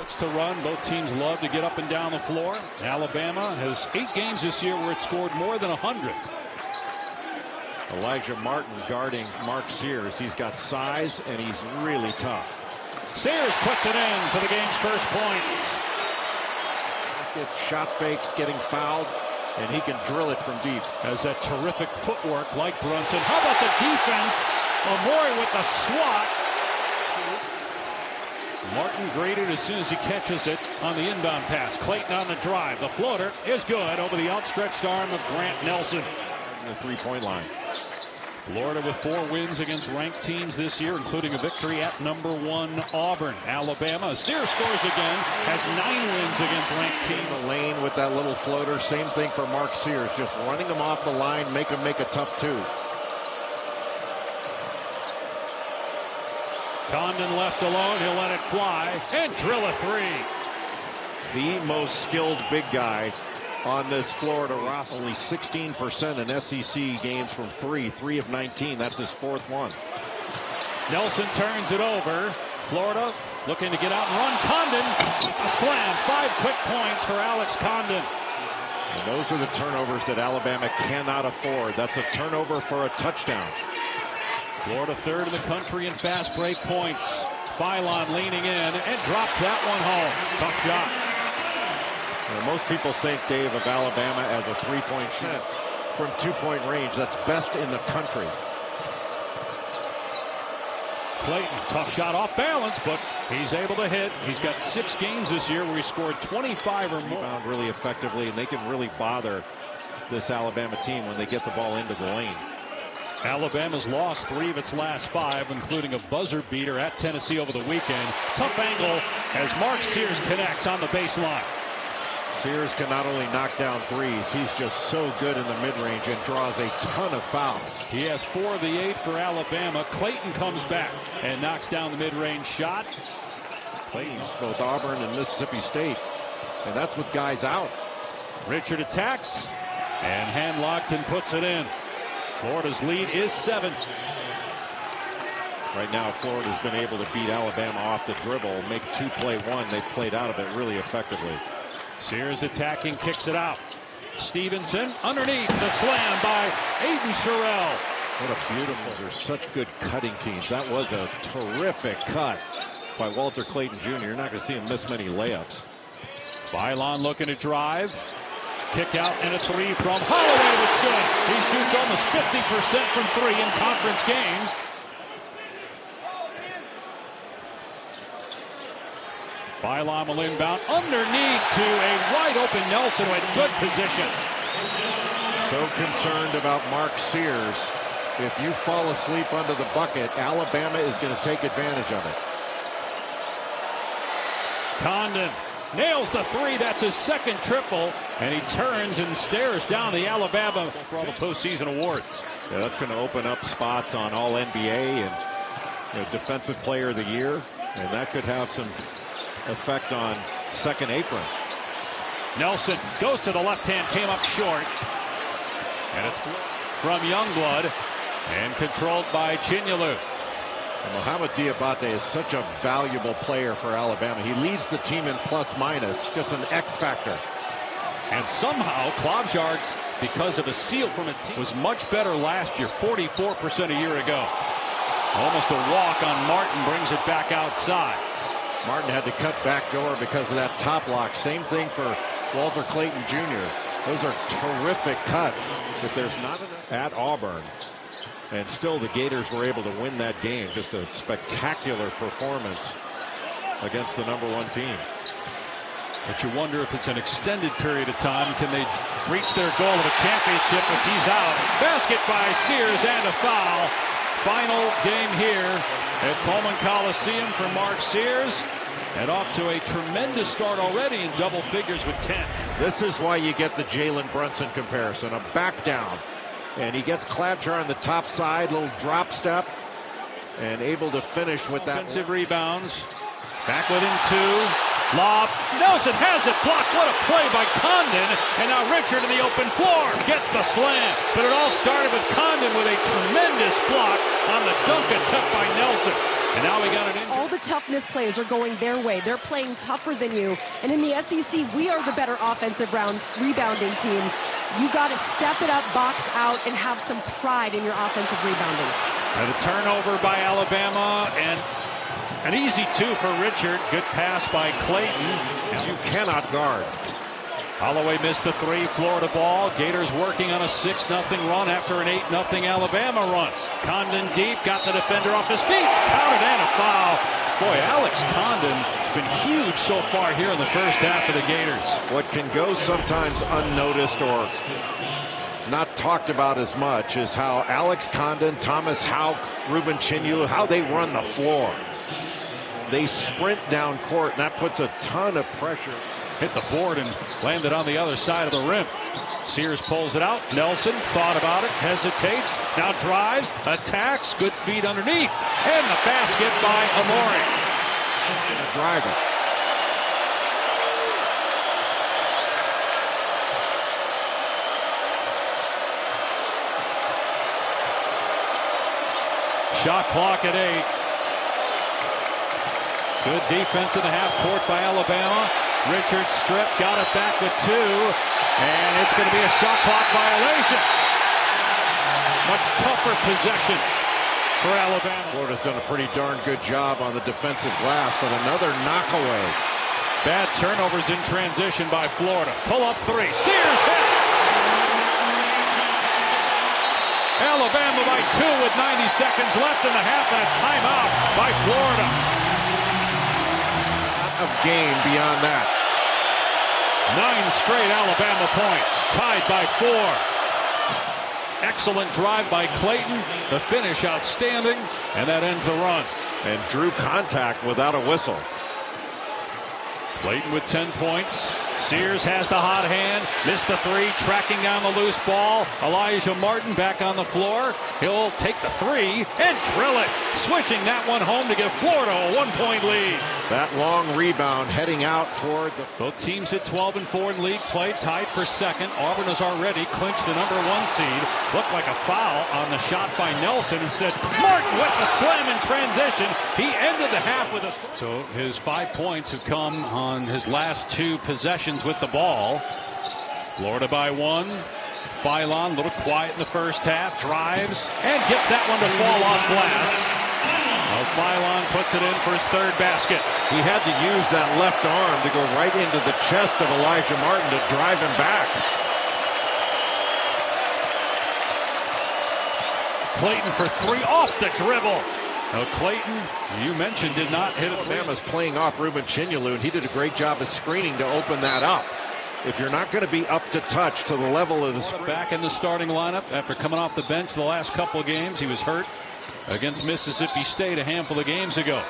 Bucks to run. Both teams love to get up and down the floor. Alabama has 8 games this year where it scored more than 100. Elijah Martin guarding Mark Sears. He's got size and he's really tough. Sears puts it in for the game's first points. Shot fakes, getting fouled, and he can drill it from deep. Has that terrific footwork like Brunson. How about the defense? Omoruyi with the swat. Martin graded as soon as he catches it on the inbound pass. Clayton on the drive. The floater is good over the outstretched arm of Grant Nelson. The three-point line. Florida with 4 wins against ranked teams this year, including a victory at #1 Auburn. Alabama, Sears scores again, has 9 wins against ranked teams. The lane with that little floater, same thing for Mark Sears, just running him off the line, make him make a tough 2. Condon left alone, he'll let it fly and drill a 3. The most skilled big guy on this Florida roster. Only 16% in SEC games from 3 of 19. That's his 4th one. Nelson turns it over. Florida looking to get out and run. Condon, a slam. 5 quick points for Alex Condon. And those are the turnovers that Alabama cannot afford. That's a turnover for a touchdown. Florida 3rd in the country in fast break points. Philon leaning in and drops that one home. Tough shot. Well, most people think, Dave, of Alabama as a 3-point shot from 2-point range. That's best in the country. Clayton, tough shot off balance, but he's able to hit. He's got 6 games this year where he scored 25 or more. Rebound really effectively, and they can really bother this Alabama team when they get the ball into the lane. Alabama's lost 3 of its last 5, including a buzzer beater at Tennessee over the weekend. Tough angle as Mark Sears connects on the baseline. Sears can not only knock down threes, he's just so good in the mid-range and draws a ton of fouls. He has 4 of the 8 for Alabama. Clayton comes back and knocks down the mid-range shot. Clayton's both Auburn and Mississippi State, and that's with guys out. Richard attacks and hand-locked and puts it in. Florida's lead is 7. Right now, Florida's been able to beat Alabama off the dribble, make 2-play-1. They played out of it really effectively. Sears attacking, kicks it out. Stevenson underneath, the slam by Aiden Sherrell. What a beautiful, they're such good cutting teams. That was a terrific cut by Walter Clayton Jr. You're not going to see him miss many layups. Philon looking to drive. Kick out and a 3 from Holloway, that's good. He shoots almost 50% from 3 in conference games. Philon will inbound underneath to a wide open Nelson with good position. So concerned about Mark Sears. If you fall asleep under the bucket, Alabama is going to take advantage of it. Condon nails the 3. That's his 2nd triple, and he turns and stares down the Alabama for all the postseason awards. Yeah, that's going to open up spots on All NBA and Defensive Player of the Year, and that could have some effect on second apron. Nelson goes to the left hand, came up short, and it's from Youngblood and controlled by Chinyelu. Mohamed Diabate is such a valuable player for Alabama. He leads the team in plus-minus, just an X factor. And somehow Klobuchar, because of a seal from a team, was much better last year, 44% a year ago. Almost a walk on Martin, brings it back outside. Martin had to cut back door because of that top lock. Same thing for Walter Clayton Jr. Those are terrific cuts. If there's not enough at Auburn, and still the Gators were able to win that game. Just a spectacular performance against the #1 team. But you wonder if it's an extended period of time. Can they reach their goal of a championship if he's out? Basket by Sears and a foul. Final game here at Coleman Coliseum for Mark Sears. And off to a tremendous start already in double figures with 10. This is why you get the Jalen Brunson comparison. A back down. And he gets Klobuchar on the top side, little drop step, and able to finish with that. Offensive rebounds. Back within 2. Lob. Nelson has it blocked. What a play by Condon. And now Richard in the open floor gets the slam. But it all started with Condon with a tremendous block on the dunk attempt by Nelson. And now we got an injury. All the toughness plays are going their way. They're playing tougher than you. And in the SEC, we are the better offensive rebounding team. You got to step it up, box out, and have some pride in your offensive rebounding. And a turnover by Alabama, and an easy two for Richard. Good pass by Clayton. And you cannot guard. Holloway missed the three. Florida ball. Gators working on a 6-0 run after an 8-0 Alabama run. Condon deep. Got the defender off his feet. Counted and a foul. Boy, Alex Condon has been huge so far here in the first half of the Gators. What can go sometimes unnoticed or not talked about as much is how Alex Condon, Thomas Houck, Ruben Chinyulu, how they run the floor. They sprint down court, and that puts a ton of pressure. Hit the board and landed on the other side of the rim. Sears pulls it out. Nelson thought about it, hesitates, now drives, attacks, good feed underneath, and the basket by Omoruyi. Driver. Shot clock at 8. Good defense in the half court by Alabama. Richard stripped, got it back with 2, and it's going to be a shot clock violation. Much tougher possession for Alabama. Florida's done a pretty darn good job on the defensive glass, but another knockaway. Bad turnovers in transition by Florida. Pull up 3. Sears hits. Alabama by 2 with 90 seconds left in the half, and a timeout by Florida. Of game beyond that. 9 straight Alabama points, tied by 4. Excellent drive by Clayton. The finish outstanding, and that ends the run. And drew contact without a whistle. Clayton with 10 points. Sears has the hot hand. Missed the 3. Tracking down the loose ball. Elijah Martin back on the floor. He'll take the 3 and drill it. Swishing that one home to give Florida a 1-point lead. That long rebound heading out toward the... Both teams at 12-4 in league play, tied for second. Auburn has already clinched the number 1 seed. Looked like a foul on the shot by Nelson. Instead, Martin with the slam in transition. He ended the half with a... So his 5 points have come on his last 2 possessions with the ball. Florida by 1. Philon, a little quiet in the first half, drives and gets that one to fall off glass. Philon puts it in for his 3rd basket. He had to use that left arm to go right into the chest of Elijah Martin to drive him back. Clayton for 3 off the dribble. Now Clayton, you mentioned, did not hit it. Alabama's playing off Ruben Chinyulu, and he did a great job of screening to open that up. If you're not going to be up to touch to the level of the... Back in the starting lineup after coming off the bench the last couple of games. He was hurt against Mississippi State a handful of games ago.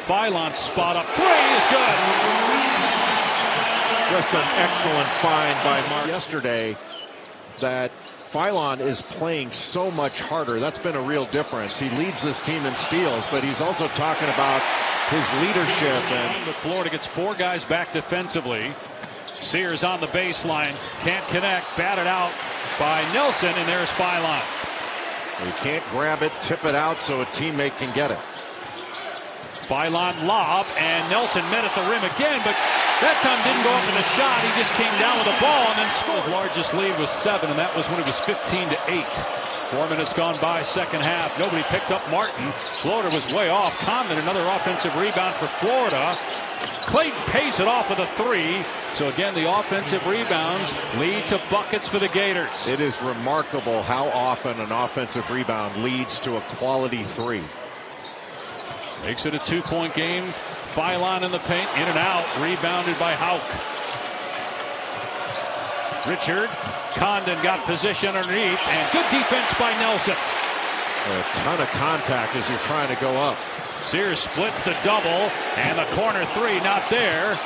Philon spot up 3 is good. Just an excellent find by Mark yesterday. That Philon is playing so much harder. That's been a real difference. He leads this team in steals, but he's also talking about his leadership. And Florida gets 4 guys back defensively. Sears on the baseline, can't connect, batted out by Nelson, and there's Philon. You can't grab it, tip it out so a teammate can get it. Philon lob, and Nelson met at the rim again, but that time didn't go up with a shot. He just came down with the ball and then scored. His largest lead was 7, and that was when it was 15-8. 4 minutes gone by, second half. Nobody picked up Martin. Florida was way off. Condon, another offensive rebound for Florida. Clayton pays it off with a 3. So again, the offensive rebounds lead to buckets for the Gators. It is remarkable how often an offensive rebound leads to a quality 3. Makes it a 2-point game. Philon in the paint, in and out, rebounded by Houck. Richard, Condon got position underneath, and good defense by Nelson. A ton of contact as you're trying to go up. Sears splits the double, and the corner 3 not there.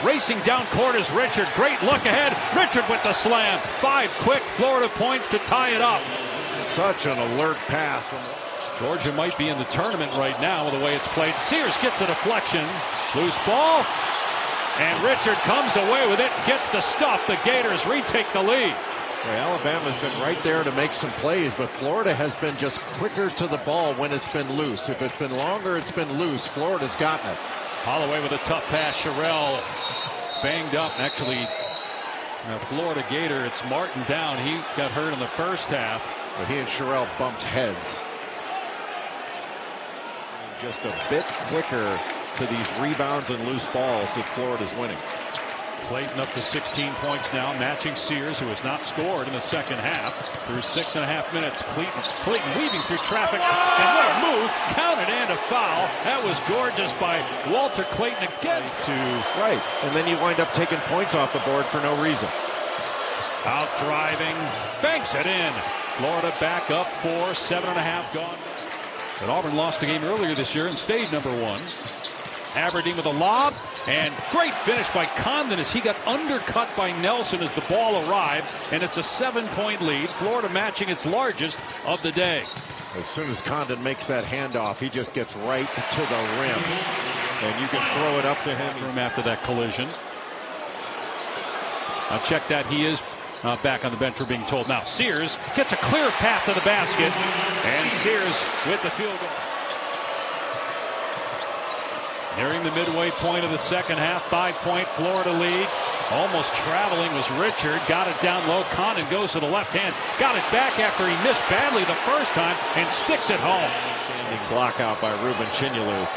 Racing down court is Richard. Great look ahead. Richard with the slam. 5 quick Florida points to tie it up. Such an alert pass. Georgia might be in the tournament right now with the way it's played. Sears gets a deflection. Loose ball. And Richard comes away with it. Gets the stuff. The Gators retake the lead. Well, Alabama's been right there to make some plays, but Florida has been just quicker to the ball when it's been loose. If it's been longer, it's been loose. Florida's gotten it. Holloway with a tough pass. Sherrell banged up. Actually, Florida Gator, it's Martin down. He got hurt in the first half. But he and Sherrell bumped heads. Just a bit quicker to these rebounds and loose balls that Florida's winning. Clayton up to 16 points now, matching Sears, who has not scored in the second half. Through 6.5 minutes, Clayton weaving through traffic, and what a move, counted and a foul. That was gorgeous by Walter Clayton again. Right, and then you wind up taking points off the board for no reason. Out driving, banks it in. Florida back up 4, 7.5 gone. But Auburn lost the game earlier this year and stayed number 1. Aberdeen with a lob, and great finish by Condon as he got undercut by Nelson as the ball arrived, and it's a 7-point lead. Florida matching its largest of the day. As soon as Condon makes that handoff, he just gets right to the rim, and you can throw it up to him. After that collision. Check that, he is back on the bench, we're being told. Now Sears gets a clear path to the basket, and Sears with the field goal. Nearing the midway point of the second half, 5-point Florida lead. Almost traveling was Richard. Got it down low. Condon goes to the left hand. Got it back after he missed badly the first time and sticks it home. Standing block out by Ruben Chinyelu.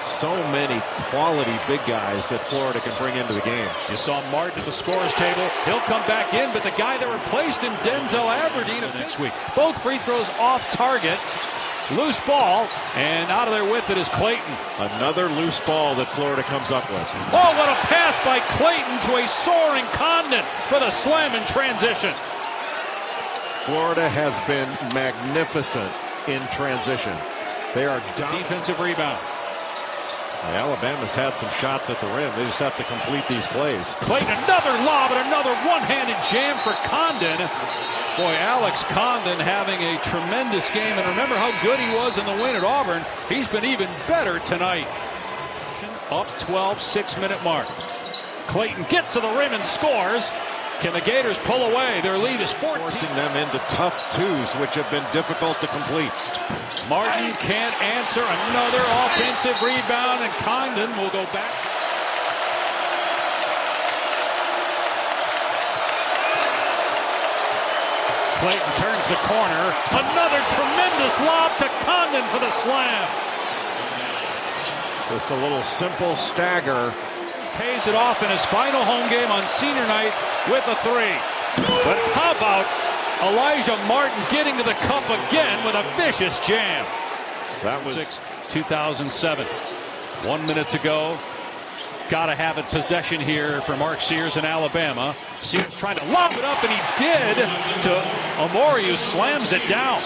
So many quality big guys that Florida can bring into the game. You saw Martin at the scorer's table. He'll come back in, but the guy that replaced him, Denzel Aberdeen, next week. Both free throws off target. Loose ball, and out of there with it is Clayton. Another loose ball that Florida comes up with. Oh, what a pass by Clayton to a soaring Condon for the slam in transition. Florida has been magnificent in transition. They are defensive rebound. Alabama's had some shots at the rim. They just have to complete these plays. Clayton, another lob and another one-handed jam for Condon. Boy, Alex Condon having a tremendous game, and remember how good he was in the win at Auburn. He's been even better tonight. Up 12, 6-minute mark. Clayton gets to the rim and scores. Can the Gators pull away? Their lead is 14. Forcing them into tough twos, which have been difficult to complete. Martin can't answer. Another offensive rebound, and Condon will go back. Clayton turns the corner. Another tremendous lob to Condon for the slam. Just a little simple stagger. Pays it off in his final home game on senior night with a 3. But how about Elijah Martin getting to the cup again with a vicious jam? That was 2007. 1 minute to go. Got to have it possession here for Mark Sears in Alabama. Sears trying to lob it up, and he did to Omoruyi, who slams it down.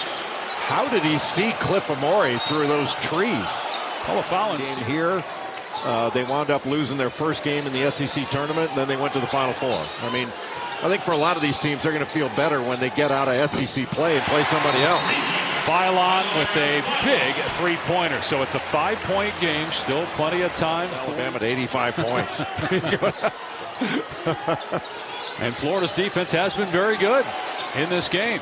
How did he see Cliff Omoruyi through those trees? Philon here. They wound up losing their first game in the SEC tournament, and then they went to the Final Four. I mean, I think for a lot of these teams, they're going to feel better when they get out of SEC play and play somebody else. Philon with a big three-pointer. So it's a 5-point game. Still plenty of time. Alabama at 85 points. And Florida's defense has been very good in this game.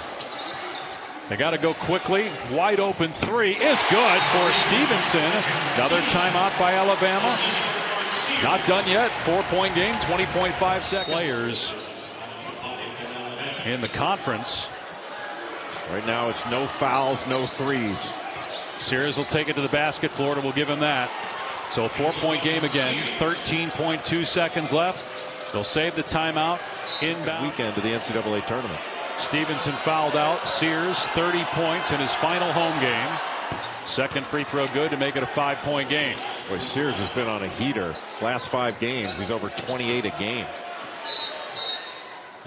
They got to go quickly. Wide open 3 is good for Stevenson. Another timeout by Alabama. Not done yet. 4-point game, 20.5 seconds. Players in the conference. Right now it's no fouls, no threes. Sears will take it to the basket. Florida will give him that. So a 4-point game again. 13.2 seconds left. They'll save the timeout. Inbound. Weekend to the NCAA tournament. Stevenson fouled out. Sears 30 points in his final home game. Second free throw good to make it a 5-point game. Boy, Sears has been on a heater. Last 5 games, he's over 28 a game.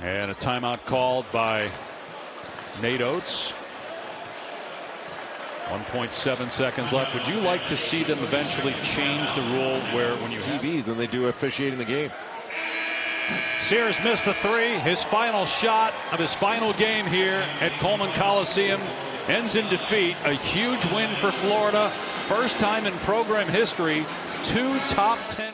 And a timeout called by Nate Oates. 1.7 seconds left. Would you like to see them eventually change the rule where when you have TV than they do officiating the game? Sears missed the 3. His final shot of his final game here at Coleman Coliseum ends in defeat. A huge win for Florida. First time in program history, 2 top 10